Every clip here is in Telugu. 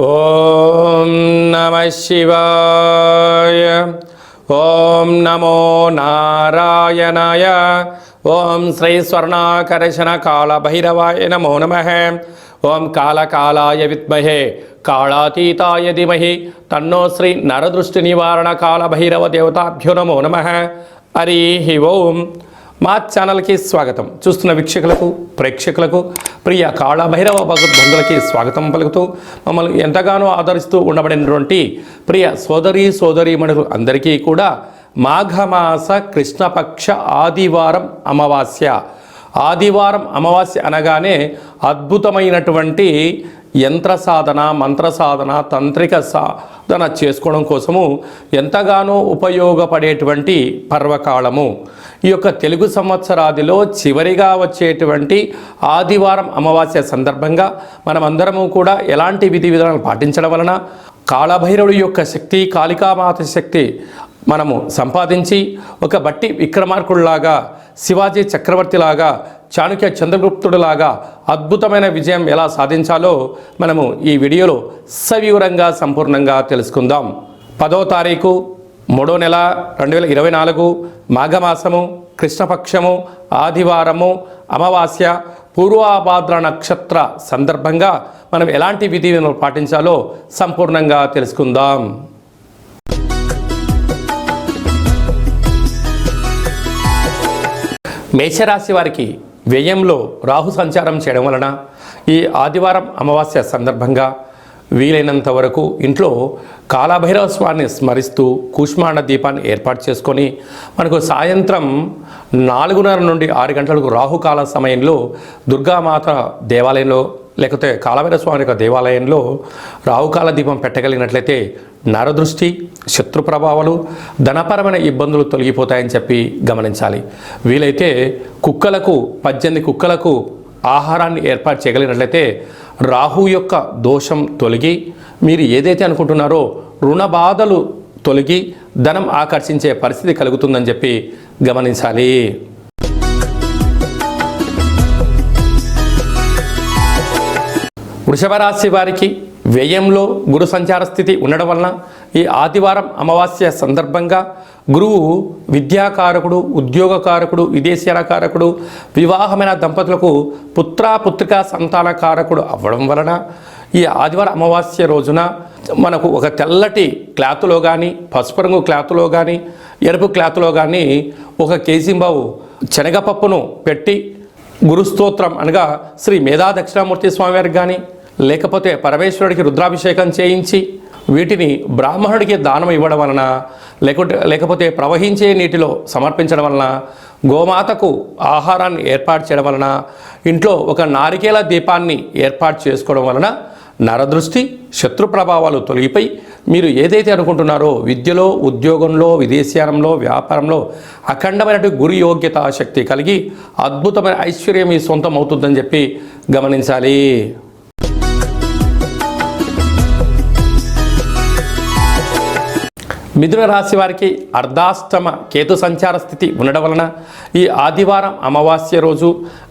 ఓం నమః శివాయ. ఓం నమో నారాయణాయ. ఓం శ్రీ స్వర్ణాకర్షణ కాళభైరవాయ నమో నమః. ఓం కాళకాలాయ విద్మహే కాళాతీతాయ ధీమహి తన్నో శ్రీ నరదృష్టి నివారణ కాళభైరవ దేవతాభ్యో నమో నమః. హరి ఓం. మా ఛానల్కి స్వాగతం. చూస్తున్న వీక్షకులకు ప్రేక్షకులకు ప్రియ కాళభైరవ భగవద్బంధులకి స్వాగతం పలుకుతూ మమ్మల్ని ఎంతగానో ఆదరిస్తూ ఉండబడినటువంటి ప్రియ సోదరీమణులు అందరికీ కూడా మాఘమాస కృష్ణపక్ష ఆదివారం అమావాస్య. ఆదివారం అమావాస్య అనగానే అద్భుతమైనటువంటి యంత్ర సాధన, మంత్ర సాధన, తంత్రిక సాధన చేసుకోవడం కోసము ఎంతగానో ఉపయోగపడేటువంటి పర్వకాలము. ఈ యొక్క తెలుగు సంవత్సరాదిలో చివరిగా వచ్చేటువంటి ఆదివారం అమావాస్య సందర్భంగా మనమందరము కూడా ఎలాంటి విధి విధానాలు పాటించడం వలన కాళభైరవుడి యొక్క శక్తి, కాళికామాత శక్తి మనము సంపాదించి ఒక బట్టి విక్రమార్కుడిలాగా, శివాజీ చక్రవర్తిలాగా, చాణక్య చంద్రగుప్తుడిలాగా అద్భుతమైన విజయం ఎలా సాధించాలో మనము ఈ వీడియోలో సవివరంగా సంపూర్ణంగా తెలుసుకుందాం. 10వ తారీఖు 3వ నెల 2024 మాఘమాసము, కృష్ణపక్షము, ఆదివారము, అమావాస్య, పూర్వాభాద్ర నక్షత్ర సందర్భంగా మనం ఎలాంటి విధి విధానాలు పాటించాలో సంపూర్ణంగా తెలుసుకుందాం. మేషరాశి వారికి వ్యయంలో రాహు సంచారం చేయడం వలన ఈ ఆదివారం అమావాస్య సందర్భంగా వీలైనంత వరకు ఇంట్లో కాళభైరవ స్వామిని స్మరిస్తూ కూష్మాండ దీపాన్ని ఏర్పాటు చేసుకొని మనకు సాయంత్రం 4:30 నుండి 6 గంటలకు రాహుకాల సమయంలో దుర్గామాత దేవాలయంలో లేకపోతే కాళభైరవ స్వామి యొక్క దేవాలయంలో రాహుకాల దీపం పెట్టగలిగినట్లయితే నరదృష్టి, శత్రు ప్రభావాలు, ధనపరమైన ఇబ్బందులు తొలగిపోతాయని చెప్పి గమనించాలి. వీలైతే కుక్కలకు 18 కుక్కలకు ఆహారాన్ని ఏర్పాటు చేయగలిగినట్లయితే రాహు యొక్క దోషం తొలగి మీరు ఏదైతే అనుకుంటున్నారో రుణ బాధలు తొలగి ధనం ఆకర్షించే పరిస్థితి కలుగుతుందని చెప్పి గమనించాలి. వృషభ రాశి వారికి వ్యయంలో గురు సంచార స్థితి ఉండడం వలన ఈ ఆదివారం అమావాస్య సందర్భంగా గురువు విద్యాకారకుడు, ఉద్యోగకారకుడు, విదేశీయాల కారకుడు, వివాహమైన దంపతులకు పుత్రికా సంతాన కారకుడు అవ్వడం వలన ఈ ఆదివారం అమావాస్య రోజున మనకు ఒక తెల్లటి క్లాతులో కానీ, పసుపు రంగు క్లాతులో కానీ, ఎరుపు క్లాతులో కానీ 1 కేజీంబావు శనగపప్పును పెట్టి గురుస్తోత్రం అనగా శ్రీ మేధా దక్షిణామూర్తి స్వామివారికి కానీ లేకపోతే పరమేశ్వరుడికి రుద్రాభిషేకం చేయించి వీటిని బ్రాహ్మణుడికి దానం ఇవ్వడం వలన లేకపోతే ప్రవహించే నీటిలో సమర్పించడం వలన, గోమాతకు ఆహారాన్ని ఏర్పాటు చేయడం వలన, ఇంట్లో ఒక నారికేల దీపాన్ని ఏర్పాటు చేసుకోవడం వలన నరదృష్టి, శత్రు ప్రభావాలు తొలగిపోయి మీరు ఏదైతే అనుకుంటున్నారో విద్యలో, ఉద్యోగంలో, విదేశీయానంలో, వ్యాపారంలో అఖండమైనటువంటి గురు యోగ్యత శక్తి కలిగి అద్భుతమైన ఐశ్వర్యం మీ సొంతం అవుతుందని చెప్పి గమనించాలి. మిథున రాశి వారికి అర్ధాష్టమ కేతు సంచార స్థితి ఉండడం వలన ఈ ఆదివారం అమావాస్య రోజు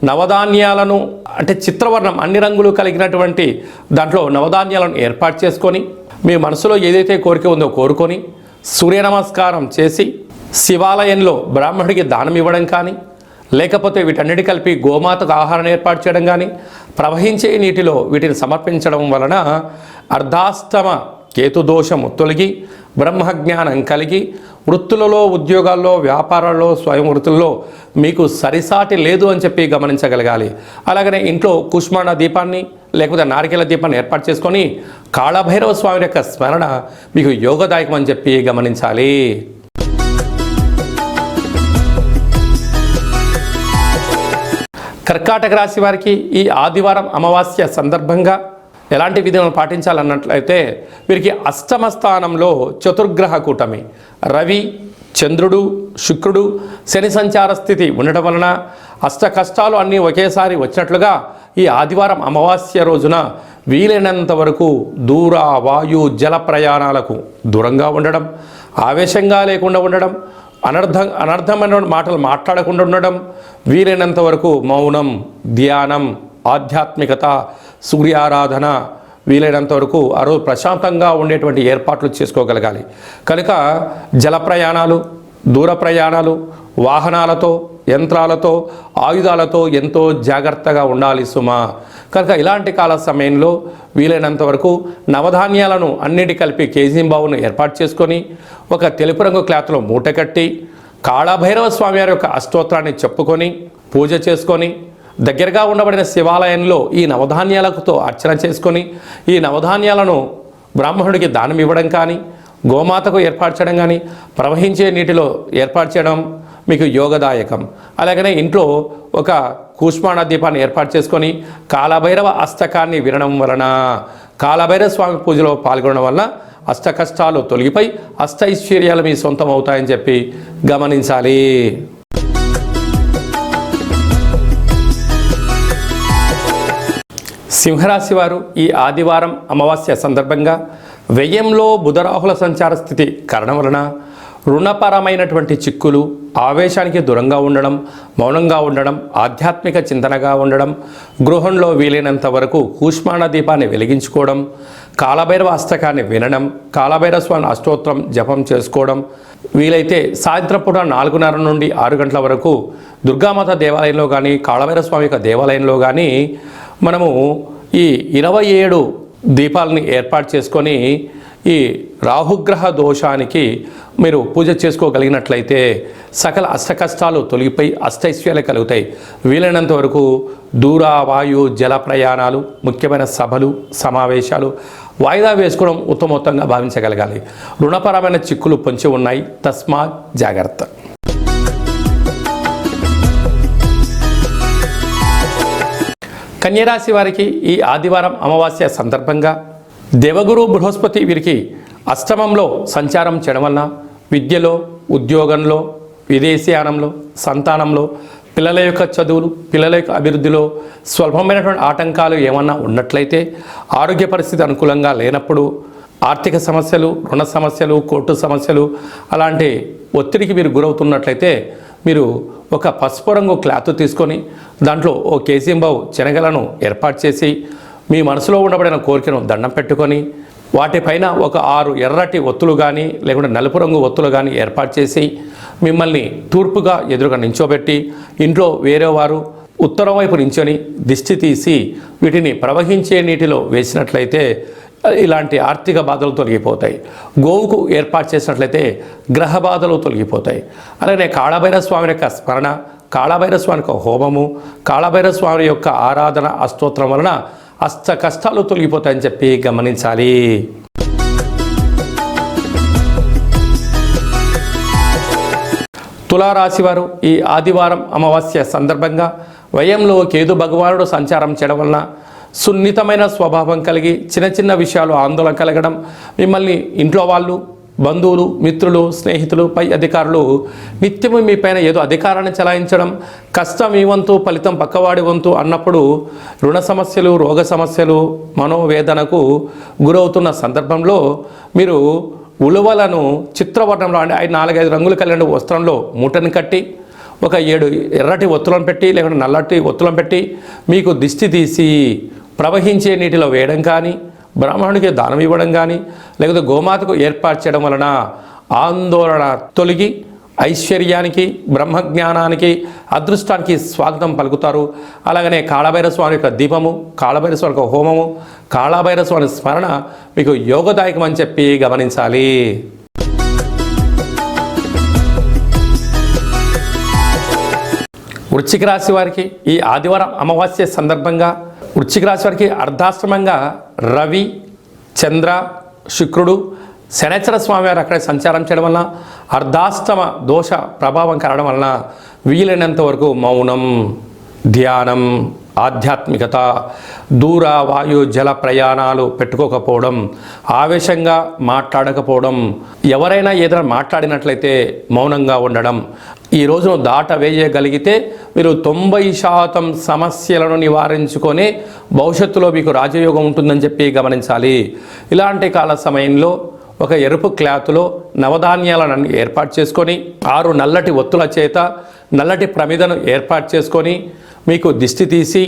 నవధాన్యాలను అంటే చిత్రవర్ణం అన్ని రంగులు కలిగినటువంటి దాంట్లో నవధాన్యాలను ఏర్పాటు చేసుకొని మీ మనసులో ఏదైతే కోరిక ఉందో కోరుకొని సూర్య నమస్కారం చేసి శివాలయంలో బ్రాహ్మణుడికి దానం ఇవ్వడం కానీ లేకపోతే వీటన్నిటి కలిపి గోమాతకు ఆహారం ఏర్పాటు చేయడం కానీ ప్రవహించే నీటిలో వీటిని సమర్పించడం వలన అర్ధాష్టమ కేతు దోషము తొలగి బ్రహ్మజ్ఞానం కలిగి వృత్తులలో, ఉద్యోగాల్లో, వ్యాపారాల్లో, స్వయం వృత్తుల్లో మీకు సరిసాటి లేదు అని చెప్పి గమనించగలగాలి. అలాగనే ఇంట్లో కూష్మాండ దీపాన్ని లేకపోతే నారికేల దీపాన్ని ఏర్పాటు చేసుకొని కాళభైరవ స్వామి యొక్క స్మరణ మీకు యోగదాయకం అని చెప్పి గమనించాలి. కర్కాటక రాశి వారికి ఈ ఆదివారం అమావాస్య సందర్భంగా ఎలాంటి విధులను పాటించాలన్నట్లయితే వీరికి అష్టమ స్థానంలో చతుర్గ్రహ కూటమి రవి, చంద్రుడు, శుక్రుడు, శని సంచార స్థితి ఉండడం వలన అష్ట కష్టాలు అన్నీ ఒకేసారి వచ్చినట్లుగా ఈ ఆదివారం అమావాస్య రోజున వీలైనంత వరకు దూర, వాయు, జల ప్రయాణాలకు దూరంగా ఉండడం, ఆవేశంగా లేకుండా ఉండడం, అనర్థమైన మాటలు మాట్లాడకుండా ఉండడం, వీలైనంత వరకు మౌనం, ధ్యానం, ఆధ్యాత్మికత, సూర్యారాధన, వీలైనంత వరకు ఆ రోజు ప్రశాంతంగా ఉండేటువంటి ఏర్పాట్లు చేసుకోగలగాలి. కనుక జల ప్రయాణాలు, దూర ప్రయాణాలు, వాహనాలతో, యంత్రాలతో, ఆయుధాలతో ఎంతో జాగ్రత్తగా ఉండాలి సుమా. కనుక ఇలాంటి కాల సమయంలో వీలైనంత వరకు నవధాన్యాలను అన్నిటి కలిపి కేజీంబావును ఏర్పాటు చేసుకొని ఒక తెలుపు రంగు క్లాత్లో మూట కట్టి కాళభైరవ స్వామి వారి యొక్క అష్టోత్తరాన్ని చెప్పుకొని పూజ చేసుకొని దగ్గరగా ఉండబడిన శివాలయంలో ఈ నవధాన్యాలతో అర్చన చేసుకొని ఈ నవధాన్యాలను బ్రాహ్మణుడికి దానం ఇవ్వడం కానీ, గోమాతకు ఏర్పాటు చేయడం కానీ, ప్రవహించే నీటిలో ఏర్పాటు చేయడం మీకు యోగదాయకం. అలాగనే ఇంట్లో ఒక కూష్మాణ దీపాన్ని ఏర్పాటు చేసుకొని కాళభైరవ అష్టకాన్ని వినడం వలన, కాళభైరవ స్వామి పూజలో పాల్గొనడం వలన అష్ట కష్టాలు తొలగిపోయి అష్టైశ్వర్యాలు మీ సొంతం అవుతాయని చెప్పి గమనించాలి. సింహరాశి వారు ఈ ఆదివారం అమావాస్య సందర్భంగా వ్యయంలో బుధరాహుల సంచార స్థితి కారణం వలన రుణపరమైనటువంటి చిక్కులు, ఆవేశానికి దూరంగా ఉండడం, మౌనంగా ఉండడం, ఆధ్యాత్మిక చింతనగా ఉండడం, గృహంలో వీలైనంత వరకు కూష్మాణ దీపాన్ని వెలిగించుకోవడం, కాళభైరవ అష్టకాన్ని వినడం, కాళభైరవ స్వామి అష్టోత్తరం జపం చేసుకోవడం, వీలైతే సాయంత్రం పూట 4:30 నుండి 6 గంటల వరకు దుర్గామాత దేవాలయంలో కానీ, కాళభైరవ స్వామి యొక్క దేవాలయంలో కానీ మనము ఈ 27 దీపాలని ఏర్పాటు చేసుకొని ఈ రాహుగ్రహ దోషానికి మీరు పూజ చేసుకోగలిగినట్లయితే సకల అష్టకష్టాలు తొలగిపోయి అష్టైశ్వర్యాలు కలుగుతాయి. వీలైనంత వరకు దూర, వాయు, జల ప్రయాణాలు, ముఖ్యమైన సభలు, సమావేశాలు వాయిదా వేసుకోవడం ఉత్తమోత్తంగా భావించగలగాలి. రుణపరమైన చిక్కులు పొంచి ఉన్నాయి, తస్మాత్ జాగ్రత్త. కన్యరాశి వారికి ఈ ఆదివారం అమావాస్య సందర్భంగా దేవగురు బృహస్పతి వీరికి అష్టమంలో సంచారం చేయడం వలన విద్యలో, ఉద్యోగంలో, విదేశీయానంలో, సంతానంలో, పిల్లల యొక్క చదువులు, పిల్లల యొక్క అభివృద్ధిలో స్వల్పమైనటువంటి ఆటంకాలు ఏమన్నా ఉన్నట్లయితే, ఆరోగ్య పరిస్థితి అనుకూలంగా లేనప్పుడు, ఆర్థిక సమస్యలు, రుణ సమస్యలు, కోర్టు సమస్యలు అలాంటి ఒత్తిడికి మీరు గురవుతున్నట్లయితే మీరు ఒక పసుపు రంగు క్లాత్ తీసుకొని దాంట్లో ఓ కేజీంబావు శనగలను ఏర్పాటు చేసి మీ మనసులో ఉండబడిన కోరికను దండం పెట్టుకొని వాటిపైన ఒక 6 ఎర్రటి ఒత్తులు కానీ లేకుంటే నలుపు రంగు ఒత్తులు కానీ ఏర్పాటు చేసి మిమ్మల్ని తూర్పుగా ఎదురుగా నించోబెట్టి ఇంట్లో వేరే వారు ఉత్తరం వైపు నించొని దిష్టి తీసి వీటిని ప్రవహించే నీటిలో వేసినట్లయితే ఇలాంటి ఆర్థిక బాధలు తొలగిపోతాయి. గోవుకు ఏర్పాటు చేసినట్లయితే గ్రహ బాధలు తొలగిపోతాయి. అలాగే కాళభైరవ స్వామి యొక్క స్మరణ, కాళభైరవ స్వామి యొక్క హోమము, కాళభైరవ స్వామి యొక్క ఆరాధన, అష్టోత్తరం వలన అష్ట కష్టాలు తొలగిపోతాయని చెప్పి గమనించాలి. తులారాశి వారు ఈ ఆదివారం అమావాస్య సందర్భంగా వ్యయంలో కేతు భగవానుడు సంచారం చేయడం వలన సున్నితమైన స్వభావం కలిగి చిన్న చిన్న విషయాలు ఆందోళన కలగడం, మిమ్మల్ని ఇంట్లో వాళ్ళు, బంధువులు, మిత్రులు, స్నేహితులు, పై అధికారులు నిత్యము మీ పైన ఏదో అధికారాన్ని చెలాయించడం, కష్టం మీ వంతు ఫలితం పక్కవాడి వంతు అన్నప్పుడు రుణ సమస్యలు, రోగ సమస్యలు, మనోవేదనకు గురవుతున్న సందర్భంలో మీరు ఉలువలను చిత్రవర్ణంలో అంటే 4-5 రంగులు కలిగిన వస్త్రంలో మూటను కట్టి ఒక 7 ఎర్రటి ఒత్తులను పెట్టి లేకుంటే నల్లటి ఒత్తులను పెట్టి మీకు దిష్టి తీసి ప్రవహించే నీటిలో వేయడం కానీ, బ్రాహ్మణుడికి దానం ఇవ్వడం కానీ, లేకపోతే గోమాతకు ఏర్పాటు చేయడం వలన ఆందోళన తొలగి ఐశ్వర్యానికి, బ్రహ్మజ్ఞానానికి, అదృష్టానికి స్వాగతం పలుకుతారు. అలాగనే కాళభైరవ స్వామి యొక్క దీపము, కాళభైరవ స్వామి యొక్క హోమము, కాళభైరవ స్వామి స్మరణ మీకు యోగదాయకం అని చెప్పి గమనించాలి. వృశ్చిక రాశి వారికి ఈ ఆదివారం అమావాస్య సందర్భంగా వృశ్చిక రాశి వారికి అర్ధాశ్రమంగా రవి, చంద్ర, శుక్రుడు, శనైశ్వర స్వామి వారు అక్కడ సంచారం చేయడం వలన అర్ధాష్టమ దోష ప్రభావం కలగడం వలన వీలైనంత వరకు మౌనం, ధ్యానం, ఆధ్యాత్మికత, దూర వాయు జల ప్రయాణాలు పెట్టుకోకపోవడం, ఆవేశంగా మాట్లాడకపోవడం, ఎవరైనా ఏదైనా మాట్లాడినట్లయితే మౌనంగా ఉండడం, ఈ రోజును దాటవేయగలిగితే మీరు 90% సమస్యలను నివారించుకొని భవిష్యత్తులో మీకు రాజయోగం ఉంటుందని చెప్పి గమనించాలి. ఇలాంటి కాల సమయంలో ఒక ఎరుపు క్లాతులో నవధాన్యాలను ఏర్పాటు చేసుకొని 6 నల్లటి ఒత్తుల చేత నల్లటి ప్రమిదను ఏర్పాటు చేసుకొని మీకు దిష్టి తీసి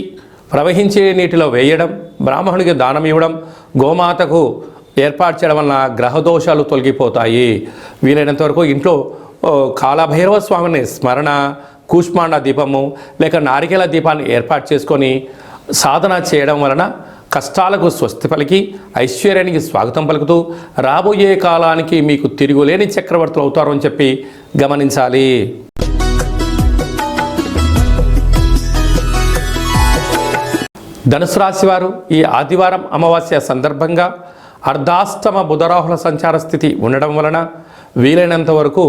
ప్రవహించే నీటిలో వేయడం, బ్రాహ్మణుడికి దానం ఇవ్వడం, గోమాతకు ఏర్పాటు చేయడం వలన గ్రహదోషాలు తొలగిపోతాయి. వీలైనంత వరకు ఇంట్లో కాలభైరవ స్వామిని స్మరణ, కూష్మాండ దీపము లేక నారికేల దీపాన్ని ఏర్పాటు చేసుకొని సాధన చేయడం వలన కష్టాలకు స్వస్తి పలికి ఐశ్వర్యానికి స్వాగతం పలుకుతూ రాబోయే కాలానికి మీకు తిరుగులేని చక్రవర్తులు అవుతారు అని చెప్పి గమనించాలి. ధనుసు రాశి వారు ఈ ఆదివారం అమావాస్య సందర్భంగా అర్ధాష్టమ బుధరాహుల సంచార స్థితి ఉండడం వలన వీలైనంత వరకు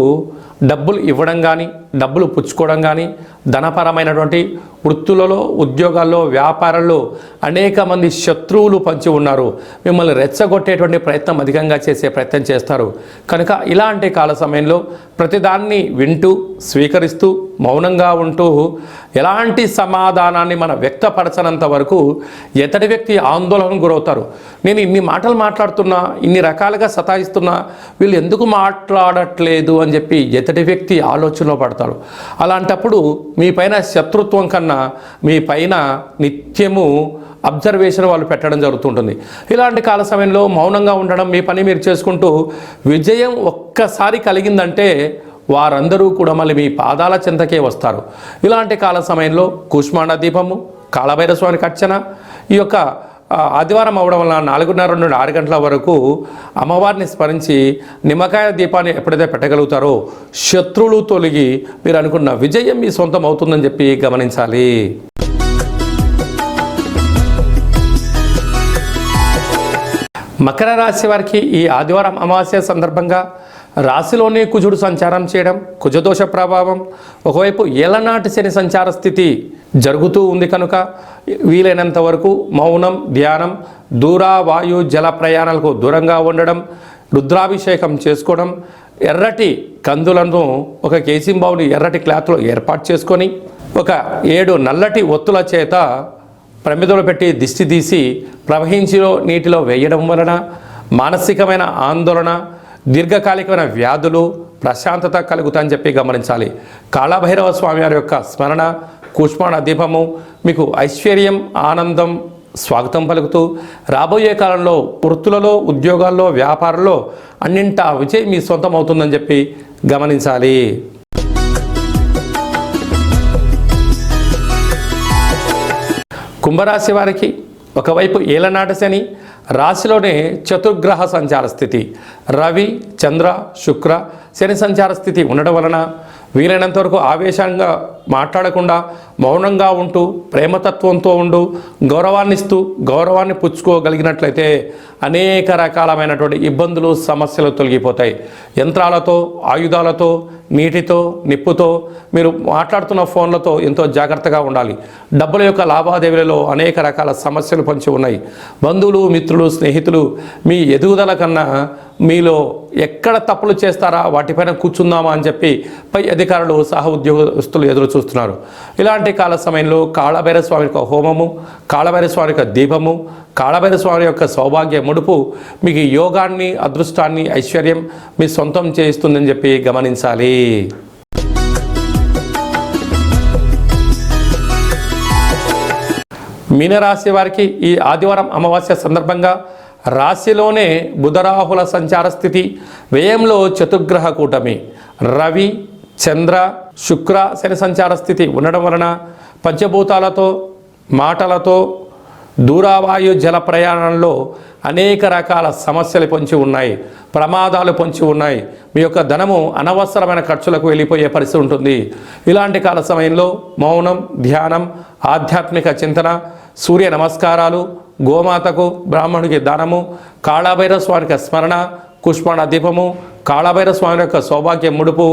డబ్బులు ఇవ్వడం కానీ, డబ్బులు పుచ్చుకోవడం కానీ, ధనపరమైనటువంటి వృత్తులలో, ఉద్యోగాల్లో, వ్యాపారాల్లో అనేక మంది శత్రువులు పంచి ఉన్నారు. మిమ్మల్ని రెచ్చగొట్టేటువంటి ప్రయత్నం అధికంగా చేసే ప్రయత్నం చేస్తారు. కనుక ఇలాంటి కాల సమయంలో ప్రతిదాన్ని వింటూ, స్వీకరిస్తూ, మౌనంగా ఉంటూ ఎలాంటి సమాధానాన్ని మనం వ్యక్తపరచనంత వరకు ఎతడి వ్యక్తి ఆందోళనకు గురవుతారు. నేను ఇన్ని మాటలు మాట్లాడుతున్నా, ఇన్ని రకాలుగా సతాయిస్తున్నా, వీళ్ళు ఎందుకు మాట్లాడట్లేదు అని చెప్పి ఎతడి వ్యక్తి ఆలోచనలో పడతాడు. అలాంటప్పుడు మీ పైన శత్రుత్వం కన్నా మీ పైన నిత్యము అబ్జర్వేషన్ వాళ్ళు పెట్టడం జరుగుతుంటుంది. ఇలాంటి కాల సమయంలో మౌనంగా ఉండడం, మీ పని మీరు చేసుకుంటూ విజయం ఒక్కసారి కలిగిందంటే వారందరూ కూడా మళ్ళీ మీ పాదాల చెంతకే వస్తారు. ఇలాంటి కాల సమయంలో కూష్మాండ దీపము, కాళభైరవ స్వామికి అర్చన, ఈ యొక్క ఆదివారం అవడం వల్ల 4:30 నుండి 6 గంటల వరకు అమ్మవారిని స్మరించి నిమ్మకాయ దీపాన్ని ఎప్పుడైతే పెట్టగలుగుతారో శత్రువులు తొలగి మీరు అనుకున్న విజయం మీ సొంతం అవుతుందని చెప్పి గమనించాలి. మకర రాశి వారికి ఈ ఆదివారం అమావాస్య సందర్భంగా రాశిలోనే కుజుడు సంచారం చేయడం, కుజదోష ప్రభావం, ఒకవైపు ఏలనాటి శని సంచార స్థితి జరుగుతూ ఉంది కనుక వీలైనంత వరకు మౌనం, ధ్యానం, దూర వాయు జల ప్రయాణాలకు దూరంగా ఉండడం, రుద్రాభిషేకం చేసుకోవడం, ఎర్రటి కందులను ఒక కేసింబావుని ఎర్రటి క్లాత్లో ఏర్పాటు చేసుకొని ఒక 7 నల్లటి ఒత్తుల చేత ప్రమిదలు పెట్టి దిష్టి తీసి ప్రవహించిలో నీటిలో వేయడం వలన మానసికమైన ఆందోళన, దీర్ఘకాలికమైన వ్యాధులు, ప్రశాంతత కలుగుతాయని చెప్పి గమనించాలి. కాళభైరవ స్వామి వారి యొక్క స్మరణ, కూష్మాండ దీపము మీకు ఐశ్వర్యం, ఆనందం స్వాగతం పలుకుతూ రాబోయే కాలంలో వృత్తులలో, ఉద్యోగాల్లో, వ్యాపారంలో అన్నింటా విజయం మీ సొంతం అవుతుందని చెప్పి గమనించాలి. కుంభరాశి వారికి ఒకవైపు ఏలనాటి శని, రాశిలోనే చతుర్గ్రహ సంచార స్థితి, రవి, చంద్ర, శుక్ర, శని సంచార స్థితి ఉండడం వలన వీలైనంత వరకు ఆవేశంగా మాట్లాడకుండా మౌనంగా ఉంటూ ప్రేమతత్వంతో ఉంటూ గౌరవాన్ని ఇస్తూ గౌరవాన్ని పుచ్చుకోగలిగినట్లయితే అనేక రకాలమైనటువంటి ఇబ్బందులు, సమస్యలు తొలగిపోతాయి. యంత్రాలతో, ఆయుధాలతో, నీటితో, నిప్పుతో, మీరు మాట్లాడుతున్న ఫోన్లతో ఎంతో జాగ్రత్తగా ఉండాలి. డబ్బుల యొక్క లావాదేవీలలో అనేక రకాల సమస్యలు పొంచి ఉన్నాయి. బంధువులు, మిత్రులు, స్నేహితులు మీ ఎదుగుదల కన్నా మీలో ఎక్కడ తప్పులు చేస్తారా వాటిపైన కూర్చుందామా అని చెప్పి పై అధికారులు, సహ ఉద్యోగస్తులు ఎదురు చూస్తున్నారు. ఇలాంటి కాల సమయంలో కాళభైరవ స్వామి యొక్క హోమము, కాళభైరవ స్వామి యొక్క దీపము, కాళభైరవ స్వామి యొక్క సౌభాగ్య ముడుపు మీకు యోగాన్ని, అదృష్టాన్ని, ఐశ్వర్యం మీ సొంతం చేయిస్తుందని చెప్పి గమనించాలి. మీనరాశి వారికి ఈ ఆదివారం అమావాస్య సందర్భంగా రాశిలోనే బుధరాహుల సంచార స్థితి, వ్యయంలో చతుర్గ్రహ కూటమి, రవి, చంద్ర, శుక్ర, శని సంచార స్థితి ఉండడం వలన పంచభూతాలతో, మాటలతో, దూరావాయు జల ప్రయాణంలో అనేక రకాల సమస్యలు పొంచి ఉన్నాయి, ప్రమాదాలు పొంచి ఉన్నాయి. మీ యొక్క ధనము అనవసరమైన ఖర్చులకు వెళ్ళిపోయే పరిస్థితి ఉంటుంది. ఇలాంటి కాల సమయంలో మౌనం, ధ్యానం, ఆధ్యాత్మిక చింతన, సూర్య నమస్కారాలు, గోమాతకు, బ్రాహ్మణుడికి దానము, కాళభైరవ స్వామికి స్మరణ, కూష్మాండ దీపము, కాళభైరవ స్వామి యొక్క సౌభాగ్య ముడుపు,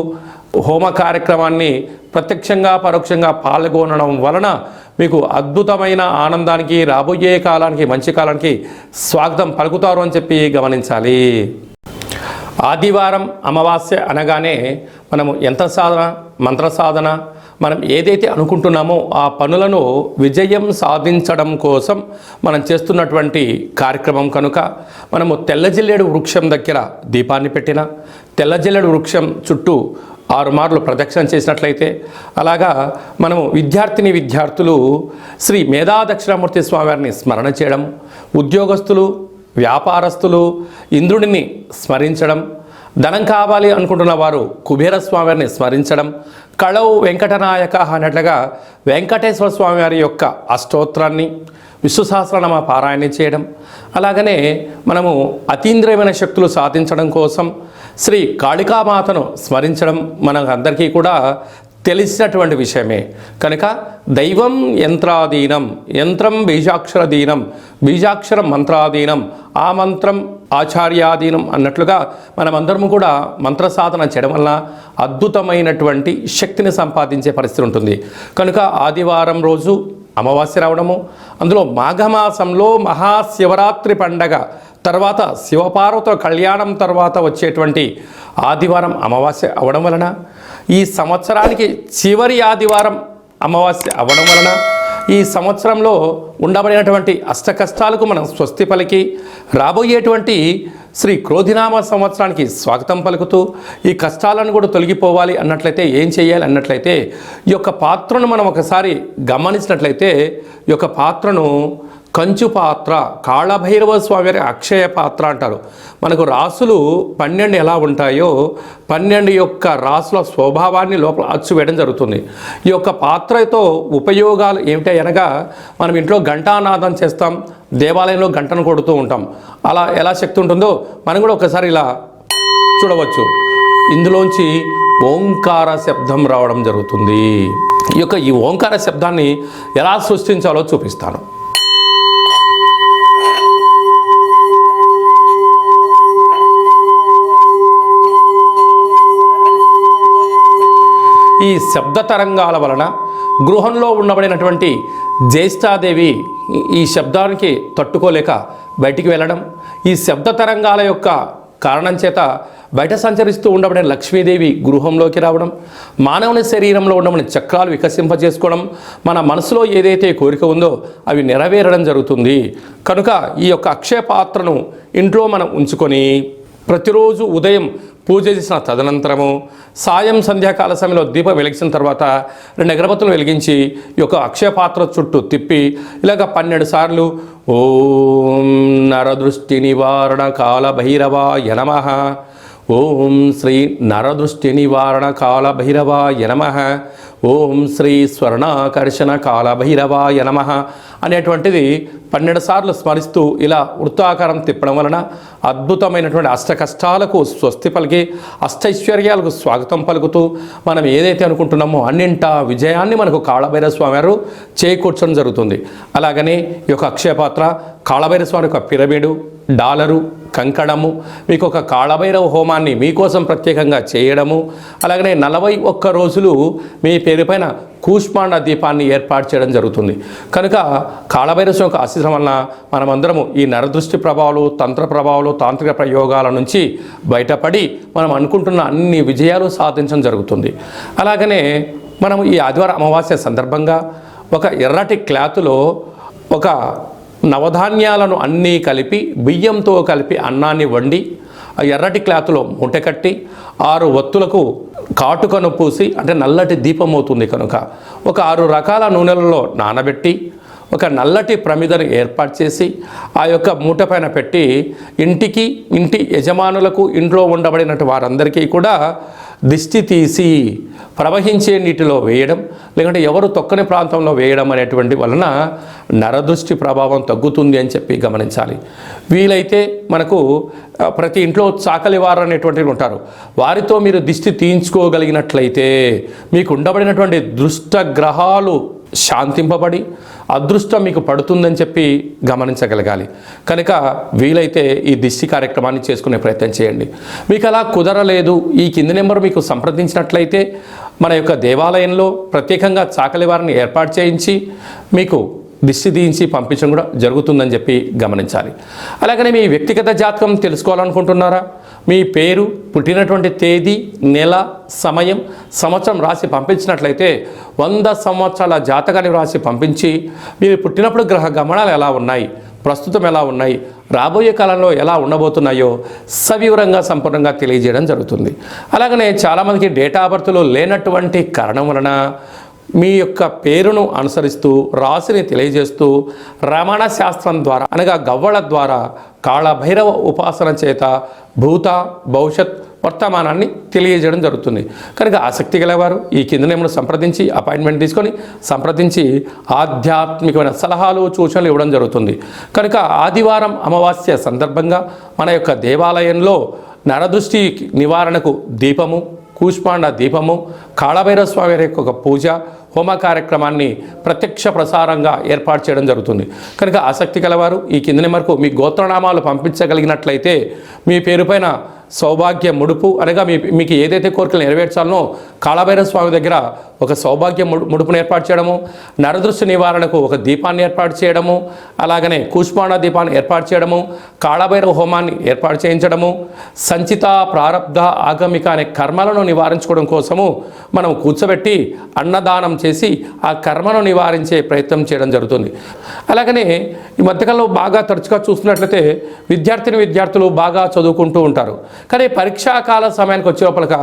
హోమ కార్యక్రమాన్ని ప్రత్యక్షంగా పరోక్షంగా పాల్గొనడం వలన మీకు అద్భుతమైన ఆనందానికి, రాబోయే కాలానికి, మంచి కాలానికి స్వాగతం పలుకుతారు అని చెప్పి గమనించాలి. ఆదివారం అమావాస్య అనగానే మనము యంత్ర సాధన, మంత్ర సాధన, మనం ఏదైతే అనుకుంటున్నామో ఆ పనులను విజయం సాధించడం కోసం మనం చేస్తున్నటువంటి కార్యక్రమం కనుక మనము తెల్లజిల్లేడు వృక్షం దగ్గర దీపాన్ని పెట్టిన, తెల్లజిల్లేడు వృక్షం చుట్టూ 6 మార్లు ప్రదక్షిణ చేసినట్లయితే, అలాగా మనము విద్యార్థులు శ్రీ మేధా దక్షిణామూర్తి స్వామివారిని స్మరణ చేయడం, ఉద్యోగస్తులు వ్యాపారస్తులు ఇంద్రుడిని స్మరించడం, ధనం కావాలి అనుకుంటున్న వారు కుబేర స్వామివారిని స్మరించడం, కళవు వెంకటనాయక అన్నట్లుగా వెంకటేశ్వర స్వామివారి యొక్క అష్టోత్తరాన్ని విష్ణు సహస్రనామ పారాయణ చేయడం, అలాగనే మనము అతీంద్రియమైన శక్తులు సాధించడం కోసం శ్రీ కాళికామాతను స్మరించడం మనకందరికీ కూడా తెలిసినటువంటి విషయమే. కనుక దైవం యంత్రాధీనం, యంత్రం బీజాక్షరధీనం, బీజాక్షరం మంత్రాధీనం, ఆ మంత్రం ఆచార్యాధీనం అన్నట్లుగా మనమందరము కూడా మంత్ర సాధన చేయడం వల్ల అద్భుతమైనటువంటి శక్తిని సంపాదించే పరిస్థితి ఉంటుంది. కనుక ఆదివారం రోజు అమావాస్య రావడము, అందులో మాఘమాసంలో మహాశివరాత్రి పండగ తర్వాత శివపార్వతుల కళ్యాణం తర్వాత వచ్చేటువంటి ఆదివారం అమావాస్య అవడం వలన, ఈ సంవత్సరానికి చివరి ఆదివారం అమావాస్య అవ్వడం వలన ఈ సంవత్సరంలో ఉండబడినటువంటి అష్ట కష్టాలకు మనం స్వస్తి పలికి రాబోయేటువంటి శ్రీ క్రోధినామ సంవత్సరానికి స్వాగతం పలుకుతూ ఈ కష్టాలను కూడా తొలగిపోవాలి అన్నట్లయితే ఏం చేయాలి అన్నట్లయితే, ఈ యొక్క పాత్రను మనం ఒకసారి గమనించినట్లయితే, ఈ యొక్క పాత్రను కంచు పాత్ర, కాళభైరవ స్వామి వారి అక్షయ పాత్ర అంటారు. మనకు రాసులు 12 ఎలా ఉంటాయో 12 యొక్క రాసుల స్వభావాన్ని లోపల అచ్చు వేయడం జరుగుతుంది. ఈ యొక్క పాత్రతో ఉపయోగాలు ఏమిటి అనగా, మనం ఇంట్లో ఘంటానాదం చేస్తాం, దేవాలయంలో గంటను కొడుతూ ఉంటాం. అలా ఎలా శక్తి ఉంటుందో మనం కూడా ఒకసారి ఇలా చూడవచ్చు. ఇందులోంచి ఓంకార శబ్దం రావడం జరుగుతుంది. ఈ ఓంకార శబ్దాన్ని ఎలా సృష్టించాలో చూపిస్తాను. ఈ శబ్ద తరంగాల వలన గృహంలో ఉండబడినటువంటి జ్యేష్ఠాదేవి ఈ శబ్దానికి తట్టుకోలేక బయటికి వెళ్ళడం, ఈ శబ్ద తరంగాల యొక్క కారణం చేత బయట సంచరిస్తూ ఉండబడిన లక్ష్మీదేవి గృహంలోకి రావడం, మానవుని శరీరంలో ఉండబడిన చక్రాలు వికసింపజేసుకోవడం, మన మనసులో ఏదైతే కోరిక ఉందో అవి నెరవేరడం జరుగుతుంది. కనుక ఈ యొక్క అక్షయ పాత్రను ఇంట్లో మనం ఉంచుకొని ప్రతిరోజు ఉదయం పూజ చేసిన తదనంతరము, సాయం సంధ్యాకాల సమయంలో దీపం వెలిగించిన తర్వాత 2 అగరబత్తులు వెలిగించి ఈ యొక్క అక్షయ పాత్ర చుట్టూ తిప్పి ఇలాగ 12 సార్లు ఓం నరదృష్టి నివారణ కాల భైరవాయ నమః, ఓం శ్రీ నరదృష్టి నివారణ కాల భైరవాయ నమః, ఓం శ్రీ స్వర్ణాకర్షణ కాల భైరవాయ నమః అనేటువంటిది 12 సార్లు స్మరిస్తూ ఇలా వృత్తాకారం తిప్పడం వలన అద్భుతమైనటువంటి అష్ట కష్టాలకు స్వస్తి పలికి అష్టైశ్వర్యాలకు స్వాగతం పలుకుతూ మనం ఏదైతే అనుకుంటున్నామో అన్నింటా విజయాన్ని మనకు కాళభైరవ స్వామి వారు చేకూర్చడం జరుగుతుంది. అలాగనే ఈ యొక్క అక్షయపాత్ర కాళభైరవ స్వామి యొక్క పిరమిడు, డాలరు, కంకణము, మీకు ఒక కాళభైరవ హోమాన్ని మీకోసం ప్రత్యేకంగా చేయడము, అలాగనే 41 రోజులు మీ పేరుపైన కూష్మాండ దీపాన్ని ఏర్పాటు చేయడం జరుగుతుంది. కనుక కాళభైరవ స్వామి యొక్క ఆశీస్సుల వలన మనమందరము ఈ నరదృష్టి ప్రభావాలు, తంత్ర ప్రభావాలు, తాంత్రిక ప్రయోగాల నుంచి బయటపడి మనం అనుకుంటున్న అన్ని విజయాలు సాధించడం జరుగుతుంది. అలాగనే మనం ఈ ఆదివారం అమావాస్య సందర్భంగా ఒక ఎర్రటి క్లాతులో ఒక నవధాన్యాలను అన్నీ కలిపి బియ్యంతో కలిపి అన్నాన్ని వండి ఆ ఎర్రటి క్లాతులో మూట కట్టి 6 ఒత్తులకు కాటుకను పూసి, అంటే నల్లటి దీపం అవుతుంది కనుక ఒక 6 రకాల నూనెలలో నానబెట్టి ఒక నల్లటి ప్రమిదను ఏర్పాటు చేసి ఆ యొక్క మూట పైన పెట్టి ఇంటి యజమానులకు, ఇంట్లో ఉండబడినట్టు వారందరికీ కూడా దిష్టి తీసి ప్రవహించే నీటిలో వేయడం, లేకుంటే ఎవరు తొక్కని ప్రాంతంలో వేయడం అనేటువంటి వలన నరదృష్టి ప్రభావం తగ్గుతుంది అని చెప్పి గమనించాలి. వీలైతే మనకు ప్రతి ఇంట్లో చాకలివారు అనేటువంటివి ఉంటారు. వారితో మీరు దిష్టి తీయించుకోగలిగినట్లయితే మీకు ఉండబడినటువంటి దుష్ట గ్రహాలు శాంతింపబడి అదృష్టం మీకు పడుతుందని చెప్పి గమనించగలగాలి. కనుక వీలైతే ఈ దిష్టి కార్యక్రమాన్ని చేసుకునే ప్రయత్నం చేయండి. మీకు అలా కుదరలేదు, ఈ కింది నెంబర్ మీకు సంప్రదించినట్లయితే మన యొక్క దేవాలయంలో ప్రత్యేకంగా చాకలి వారిని ఏర్పాటు చేయించి మీకు దిష్టి తీయించి పంపించడం కూడా జరుగుతుందని చెప్పి గమనించాలి. అలాగనే మీ వ్యక్తిగత జాతకం తెలుసుకోవాలనుకుంటున్నారా? మీ పేరు, పుట్టినటువంటి తేదీ, నెల, సమయం, సంవత్సరం రాసి పంపించినట్లయితే 100 సంవత్సరాల జాతకాన్ని రాసి పంపించి మీరు పుట్టినప్పుడు గ్రహ గమనాలు ఎలా ఉన్నాయి, ప్రస్తుతం ఎలా ఉన్నాయి, రాబోయే కాలంలో ఎలా ఉండబోతున్నాయో సవివరంగా సంపూర్ణంగా తెలియజేయడం జరుగుతుంది. అలాగనే చాలామందికి డేటా ఆఫ్ బర్త్లో లేనటువంటి కారణం వలన మీ యొక్క పేరును అనుసరిస్తూ రాశిని తెలియజేస్తూ రమణ శాస్త్రం ద్వారా అనగా గవ్వళ ద్వారా కాళభైరవ ఉపాసన చేత భూత భవిష్యత్ వర్తమానాన్ని తెలియజేయడం జరుగుతుంది. కనుక ఆసక్తి గలవారు ఈ కిందనేమో సంప్రదించి అపాయింట్మెంట్ తీసుకొని సంప్రదించి ఆధ్యాత్మికమైన సలహాలు సూచనలు ఇవ్వడం జరుగుతుంది. కనుక ఆదివారం అమావాస్య సందర్భంగా మన యొక్క దేవాలయంలో నరదృష్టి నివారణకు దీపము, కూష్మాండ దీపము, కాళభైరవ స్వామి యొక్క ఒక పూజ హోమ కార్యక్రమాన్ని ప్రత్యక్ష ప్రసారంగా ఏర్పాటు చేయడం జరుగుతుంది. కనుక ఆసక్తి కలవారు ఈ కింద నెంబర్కు మీ గోత్రనామాలు పంపించగలిగినట్లయితే మీ పేరుపైన సౌభాగ్య ముడుపు అనగా మీకు ఏదైతే కోరికలు నెరవేర్చాలనో కాళభైరవ స్వామి దగ్గర ఒక సౌభాగ్య ముడుపును ఏర్పాటు చేయడము, నరదృష్టి నివారణకు ఒక దీపాన్ని ఏర్పాటు చేయడము, అలాగనే కూష్మాండ దీపాన్ని ఏర్పాటు చేయడము, కాళభైరవ హోమాన్ని ఏర్పాటు చేయించడము, సంచిత ప్రారబ్ధ ఆగమిక అనే కర్మలను నివారించుకోవడం కోసము మనం కూర్చోబెట్టి అన్నదానం చేసి ఆ కర్మను నివారించే ప్రయత్నం చేయడం జరుగుతుంది. అలాగనే ఈ మధ్యకాలంలో బాగా తరచుగా చూస్తున్నట్లయితే విద్యార్థులు బాగా చదువుకుంటూ ఉంటారు. కానీ పరీక్షాకాల సమయానికి వచ్చే లోపలక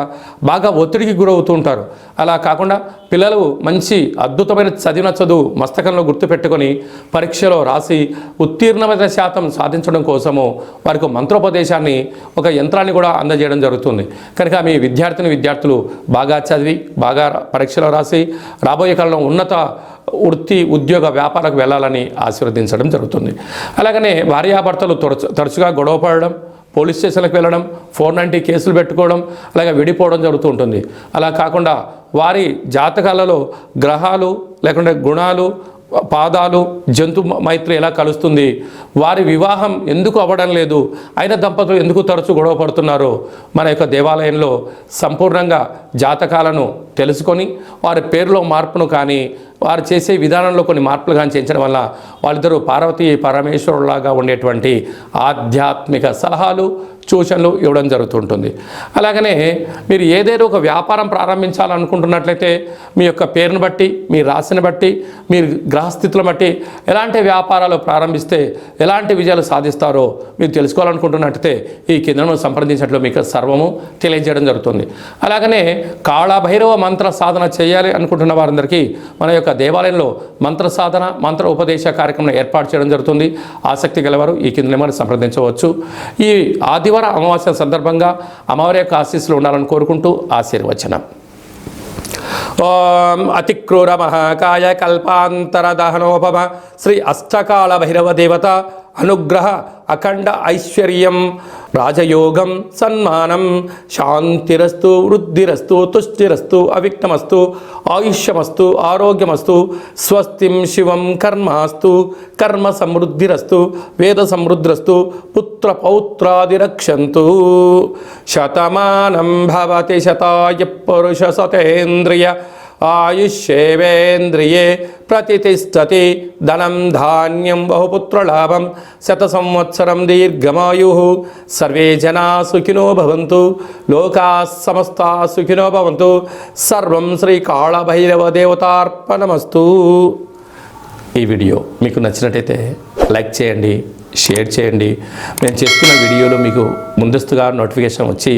బాగా ఒత్తిడికి గురవుతూ ఉంటారు. అలా కాకుండా పిల్లలు మంచి అద్భుతమైన చదువు మస్తకంలో గుర్తుపెట్టుకొని పరీక్షలో రాసి ఉత్తీర్ణమైన శాతం సాధించడం కోసము వారికి మంత్రోపదేశాన్ని ఒక యంత్రాన్ని కూడా అందజేయడం జరుగుతుంది. కనుక మీ విద్యార్థులు బాగా చదివి బాగా పరీక్షలో రాసి రాబోయే కాలంలో ఉన్నత వృత్తి ఉద్యోగ వ్యాపారకు వెళ్ళాలని ఆశీర్వదించడం జరుగుతుంది. అలాగనే భార్యాభర్తలు తరచుగా గొడవ పడడం, పోలీస్ స్టేషన్లకు వెళ్ళడం, 490 కేసులు పెట్టుకోవడం, అలాగే విడిపోవడం జరుగుతూ ఉంటుంది. అలా కాకుండా వారి జాతకాలలో గ్రహాలు లేకుంటే గుణాలు పాదాలు జంతు మైత్రి ఎలా కలుస్తుంది, వారి వివాహం ఎందుకు అవ్వడం లేదు, అయిన దంపతులు ఎందుకు తరచూ గొడవ పడుతున్నారో మన యొక్క దేవాలయంలో సంపూర్ణంగా జాతకాలను తెలుసుకొని వారి పేరులో మార్పును కానీ వారు చేసే విధానంలో కొన్ని మార్పులు కానీ చేయించడం వల్ల వాళ్ళిద్దరూ పార్వతీ పరమేశ్వరులాగా ఉండేటువంటి ఆధ్యాత్మిక సలహాలు సూచనలు ఇవ్వడం జరుగుతుంటుంది. అలాగనే మీరు ఏదైనా ఒక వ్యాపారం ప్రారంభించాలనుకుంటున్నట్లయితే మీ యొక్క పేరును బట్టి, మీ రాశిని బట్టి, మీరు గ్రహస్థితులను బట్టి ఎలాంటి వ్యాపారాలు ప్రారంభిస్తే ఎలాంటి విజయాలు సాధిస్తారో మీరు తెలుసుకోవాలనుకుంటున్నట్లయితే ఈ కిందను సంప్రదించినట్లు మీకు సర్వము తెలియజేయడం జరుగుతుంది. అలాగనే కాళభైరవ మంత్ర సాధన చేయాలి అనుకుంటున్న వారందరికీ మన యొక్క దేవాలయంలో మంత్ర సాధన మంత్ర ఉపదేశ కార్యక్రమం ఏర్పాటు చేయడం జరుగుతుంది. ఆసక్తి గలవారు ఈ కింద నెంబర్ సంప్రదించవచ్చు. ఈ ఆదివారం అమావాస్య సందర్భంగా అమ్మవారి యొక్క ఆశీస్సులు ఉండాలని కోరుకుంటూ ఆశీర్వచనం. ఓం అతిక్రూర మహాకాయ కల్పాంతర దహనోపమ శ్రీ అష్టకాళ భైరవ దేవత అనుగ్రహ అఖండ ఐశ్వర్యం రాజయోగం సన్మానం శాంతిరస్తు వృద్ధిరస్తు తుష్టిరస్తు అవిఘ్నమస్తు ఆయుష్యమస్తు ఆరోగ్యమస్తు స్వస్తిం శివం కర్మాస్తు కర్మ సమృద్ధిరస్తు వేద సమృద్ధిరస్తు పుత్ర పౌత్రాదిరక్షంతు శతమానం భవతి శతాయ పురుష సతేంద్రియ ఆయుష్యేవేంద్రియే ప్రతిష్టతి ధనం ధాన్యం బహుపుత్రలాభం శత సంవత్సరం దీర్ఘమాయు సర్వే జనా సుఖినో భవంతు లోకా సమస్తా సుఖినో భవంతు సర్వం శ్రీ కాళభైరవ దేవతార్పణమస్తు. ఈ వీడియో మీకు నచ్చినట్టయితే లైక్ చేయండి, షేర్ చేయండి. నేను చేస్తున్న వీడియోలో మీకు ముందస్తుగా నోటిఫికేషన్ వచ్చి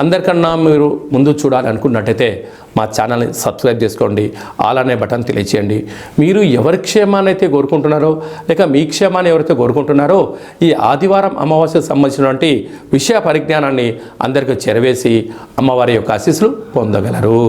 అందరికన్నా మీరు ముందు చూడాలి అనుకున్నట్టయితే మా ఛానల్ని సబ్స్క్రైబ్ చేసుకోండి, ఆల్ అనే బటన్ తెలియచేయండి. మీరు ఎవరి క్షేమాన్ని అయితే కోరుకుంటున్నారో లేక మీ క్షేమాన్ని ఎవరైతే కోరుకుంటున్నారో ఈ ఆదివారం అమావాస్యకు సంబంధించినటువంటి విషయ పరిజ్ఞానాన్ని అందరికీ చేరవేసి అమ్మవారి యొక్క ఆశీస్సులు పొందగలరు.